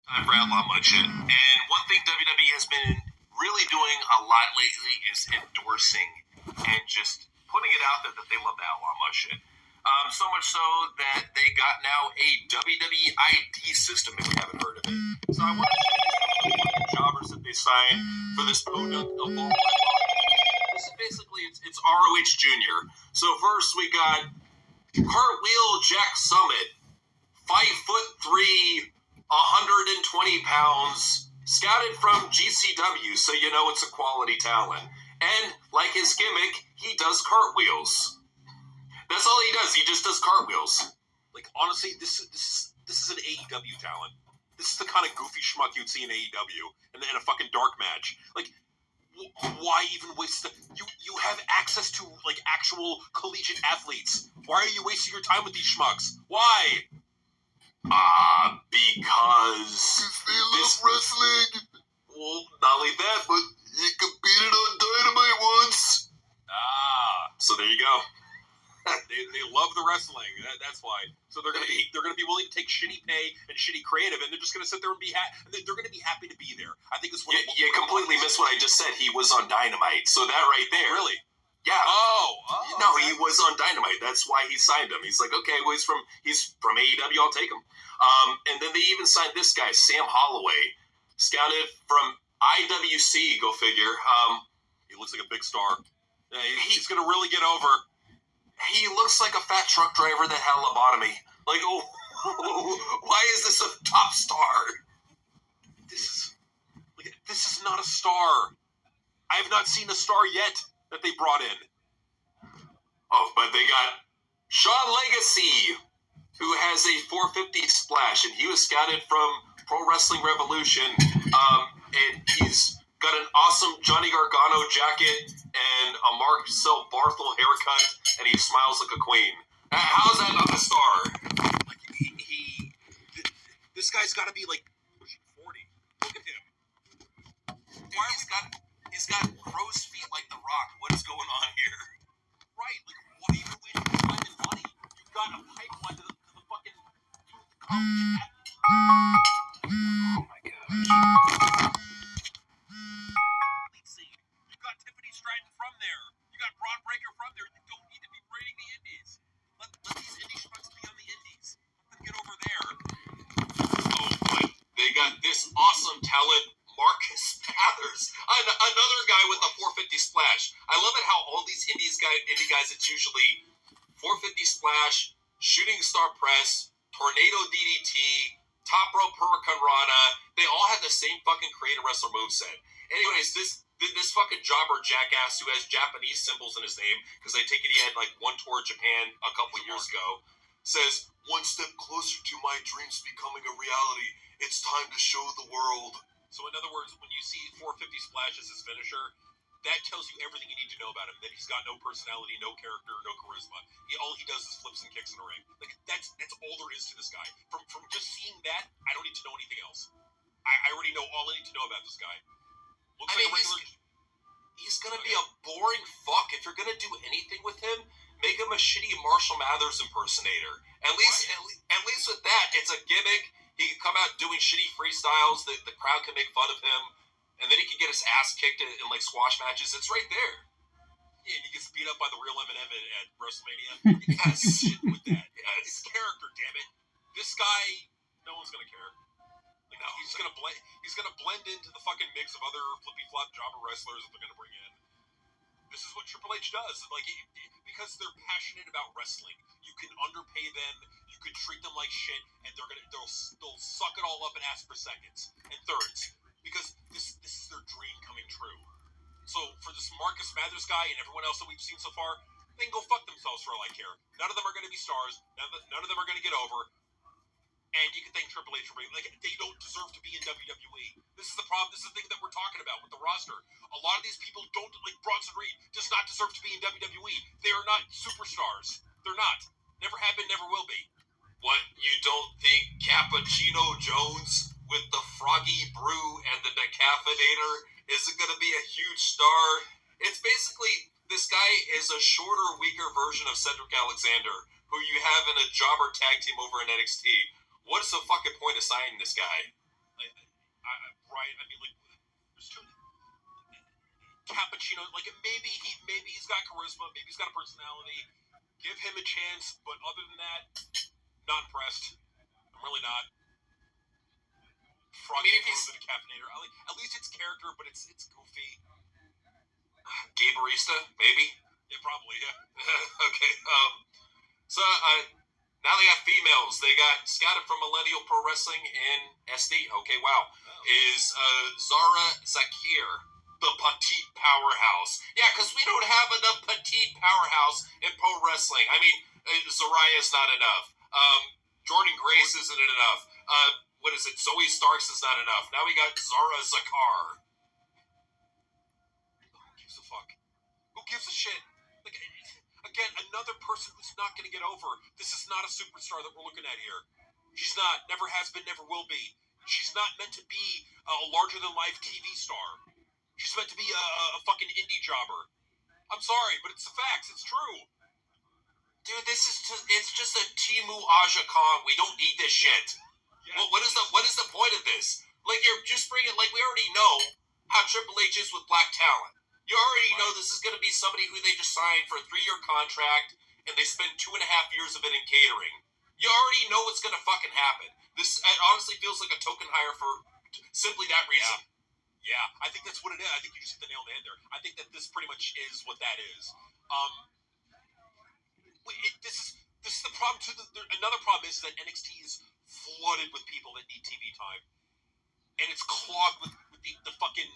Time for outlaw mud shit. And one thing WWE has been really doing a lot lately is endorsing and just putting it out there that they love the outlaw mud shit. So much so that they got now a WWE ID system, if you haven't heard of it. So I want to show you some of the fucking jobbers that they signed for this podunk evolved. This is basically, it's ROH Jr. So first we got Cartwheel Jack Summit, 5'3", 120 pounds, scouted from GCW, so you know it's a quality talent. And like his gimmick, he does cartwheels. That's all he does. He just does cartwheels. Like, honestly, this is an AEW talent. This is the kind of goofy schmuck you'd see in AEW in a fucking dark match. Like, why even waste you have access to, like, actual collegiate athletes. Why are you wasting your time with these schmucks? Why? Because they love wrestling. Well, not only that, but he competed on Dynamite once. So there you go. they love the wrestling. That's why. So they're gonna be willing to take shitty pay and shitty creative, and they're just gonna sit there and they're gonna be happy to be there. I think it's you completely missed what I just said. He was on Dynamite, so that right there. Really? Yeah. No, okay. he was on Dynamite. That's why he signed him. He's like, okay, well, he's from AEW. I'll take him. And then they even signed this guy, Sam Holloway, scouted from IWC. Go figure. He looks like a big star. Yeah, he's gonna really get over. He looks like a fat truck driver that had a lobotomy. Like, why is this a top star? This is not a star. I have not seen a star yet that they brought in. Oh, but they got Shawn Legacy, who has a 450 splash, and he was scouted from Pro Wrestling Revolution. And he's got an awesome Johnny Gargano jacket and a Marcel Barthel haircut, and he smiles like a queen. How's that not a star? Like this guy's got to be like pushing 40. Look at him. He's got crow's feet like The Rock. What is going on here? Right. Like, what are you wasting time and money? You've got a pipeline to the fucking college. Oh my gosh. You've got Tiffany Stratton from there. You got Braun Breaker from there. You don't need to be raiding the indies. Let these indie schmucks be on the indies. Let them get over there. Oh, but they got this awesome talent, Marcus Mathers, another guy with a 450 splash. I love it how all these indie guys, it's usually 450 splash, shooting star press, tornado DDT, top rope Hurricane Rana. They all had the same fucking creative wrestler moveset. Anyways, this fucking jobber jackass who has Japanese symbols in his name, because I take it he had like one tour of Japan a couple years ago, says, "One step closer to my dreams becoming a reality. It's time to show the world." So in other words, when you see 450 splash as his finisher, that tells you everything you need to know about him. That he's got no personality, no character, no charisma. All he does is flips and kicks in the ring. Like that's all there is to this guy. From just seeing that, I don't need to know anything else. I already know all I need to know about this guy. Looks like a regular. He's gonna be a boring fuck. If you're gonna do anything with him, make him a shitty Marshall Mathers impersonator. At least with that, it's a gimmick. He can come out doing shitty freestyles. The crowd can make fun of him, and then he can get his ass kicked in like squash matches. It's right there. Yeah, and he gets beat up by the real Eminem at WrestleMania. You can't do shit with that. His character, damn it. This guy, no one's gonna care. Like, no, he's gonna blend into the fucking mix of other flippy flop jobber wrestlers that they're gonna bring in. This is what Triple H does. Like, because they're passionate about wrestling, you can underpay them, you can treat them like shit, and they'll suck it all up and ask for seconds and thirds. Because this is their dream coming true. So for this Marcus Mathers guy and everyone else that we've seen so far, they can go fuck themselves for all I care. None of them are going to be stars. None of them are going to get over. And you can thank Triple H for bringing, like, they don't deserve to be in WWE. This is the problem. This is the thing that we're talking about with the roster. A lot of these people don't, like Bronson Reed, does not deserve to be in WWE. They are not superstars. They're not. Never have been, never will be. What, you don't think Cappuccino Jones with the Froggy Brew and the Decaffeinator isn't going to be a huge star? It's basically, this guy is a shorter, weaker version of Cedric Alexander, who you have in a jobber tag team over in NXT. What's the fucking point of signing this guy? Right? I mean, like, there's two. Cappuccino, like maybe he's got charisma, maybe he's got a personality. Give him a chance, but other than that, not impressed. I'm really not. Froggy if he's the decaffeinator. At least it's character, but it's goofy. gay barista, maybe. Yeah, probably. Yeah. Okay. So now they got females. They got scouted from Millennial Pro Wrestling in SD. Okay, wow. Is Zara Zakir, the petite powerhouse? Yeah, because we don't have enough petite powerhouse in pro wrestling. I mean, Zariah's not enough. Jordan Grace isn't enough. What is it? Zoe Starks is not enough. Now we got Zara Zakar. Who gives a fuck? Who gives a shit? Like, again, another person who's not going to get over. This is not a superstar that we're looking at here. She's not. Never has been. Never will be. She's not meant to be a larger-than-life TV star. She's meant to be a fucking indie jobber. I'm sorry, but it's the facts. It's true. Dude, it's just a Timu Aja Khan. We don't need this shit. Yeah. What is the point of this? Like, you're just bringing, like, we already know how Triple H is with black talent. You already know this is going to be somebody who they just signed for a 3-year contract, and they spend 2.5 years of it in catering. You already know what's going to fucking happen. This honestly feels like a token hire for simply that reason. Yeah, I think that's what it is. I think you just hit the nail on the head there. I think that this pretty much is what that is. This is the problem too. Another problem is that NXT is flooded with people that need TV time, and it's clogged with the fucking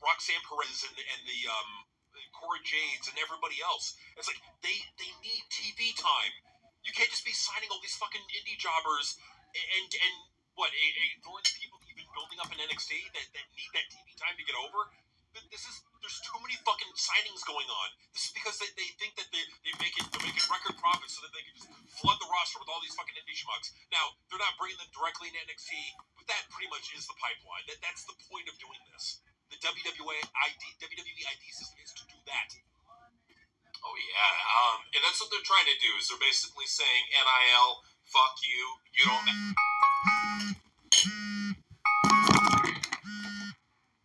Roxanne Perez and the Cora Jades and everybody else. It's like they need TV time. You can't just be signing all these fucking indie jobbers and what ignoring the people you've been building up in NXT that need that TV time to get over. There's too many fucking signings going on. This is because they think that they're making record profits so that they can just flood the roster with all these fucking indie schmucks. Now, they're not bringing them directly into NXT, but that pretty much is the pipeline. That's the point of doing this. The WWE ID system is to do that. Oh yeah, and that's what they're trying to do. Is they're basically saying NIL, fuck you, you don't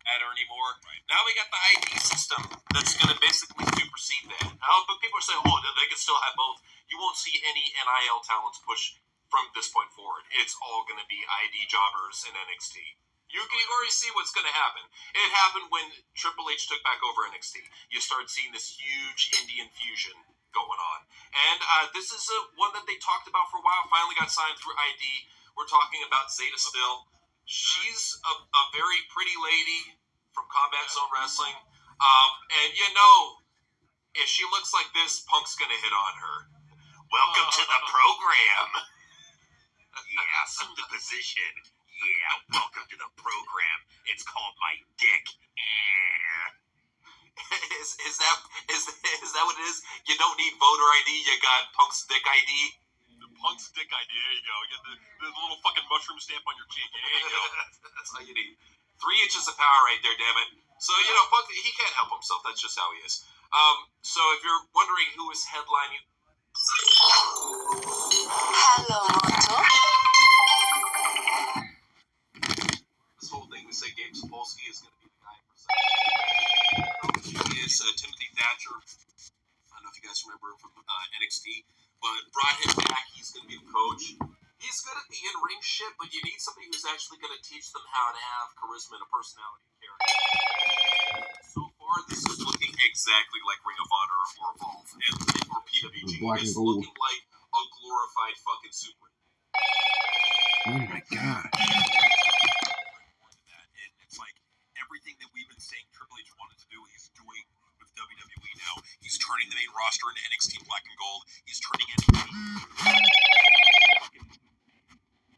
matter anymore. Right. Now we got the ID system that's going to basically supersede that. But people are saying, oh, they can still have both. You won't see any NIL talents push from this point forward. It's all going to be ID jobbers in NXT. You can already see what's going to happen. It happened when Triple H took back over NXT. You start seeing this huge Indian fusion going on. And this is one that they talked about for a while, finally got signed through ID. We're talking about Zeta Still. She's a very pretty lady from Combat Zone Wrestling. And you know, if she looks like this, Punk's going to hit on her. Welcome to the program. Yeah, assume the position. Yeah, welcome to the program. It's called my dick. Is that what it is? You don't need voter ID. You got Punk's dick ID. The Punk's dick ID. There you go. You got the little fucking mushroom stamp on your cheek. There you go. That's all you need. 3 inches of power right there, damn it. So you know, Punk, he can't help himself. That's just how he is. So if you're wondering who is headlining. Hello, Moto. This whole thing, we say Gabe Sapolsky is going to be the guy for He is Timothy Thatcher. I don't know if you guys remember him from NXT, but brought him back. He's going to be the coach. He's good at the in-ring shit, but you need somebody who's actually going to teach them how to have charisma and a personality and character. So far, this is looking exactly like Ring of Honor or Evolve or PWG. Black and It's gold. looking like a glorified fucking super. Oh my god. It's like everything that we've been saying Triple H wanted to do, he's doing with WWE now. He's turning the main roster into NXT Black and Gold. He's turning NXT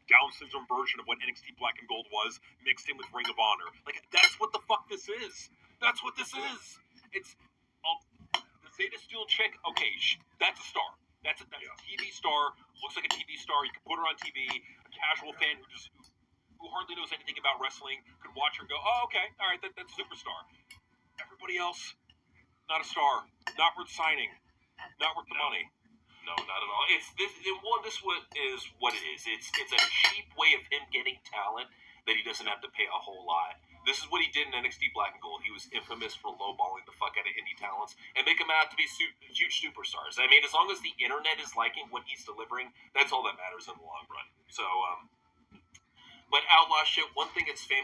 Down syndrome version of what NXT Black and Gold was, mixed in with Ring of Honor. Like, that's what the fuck this is. That's what this is. It's the Zeta Steel chick. Okay, that's a star. That's a TV star. Looks like a TV star. You can put her on TV. A casual fan who hardly knows anything about wrestling could watch her and go, oh, okay, all right, that's a superstar. Everybody else, not a star. Not worth signing. Not worth the money. No, not at all. This is what it is. It's a cheap way of him getting talent that he doesn't have to pay a whole lot. This is what he did in NXT Black and Gold. He was infamous for lowballing the fuck out of indie talents and make them out to be huge superstars. I mean, as long as the internet is liking what he's delivering, that's all that matters in the long run. So, but Outlaw shit, one thing it's famous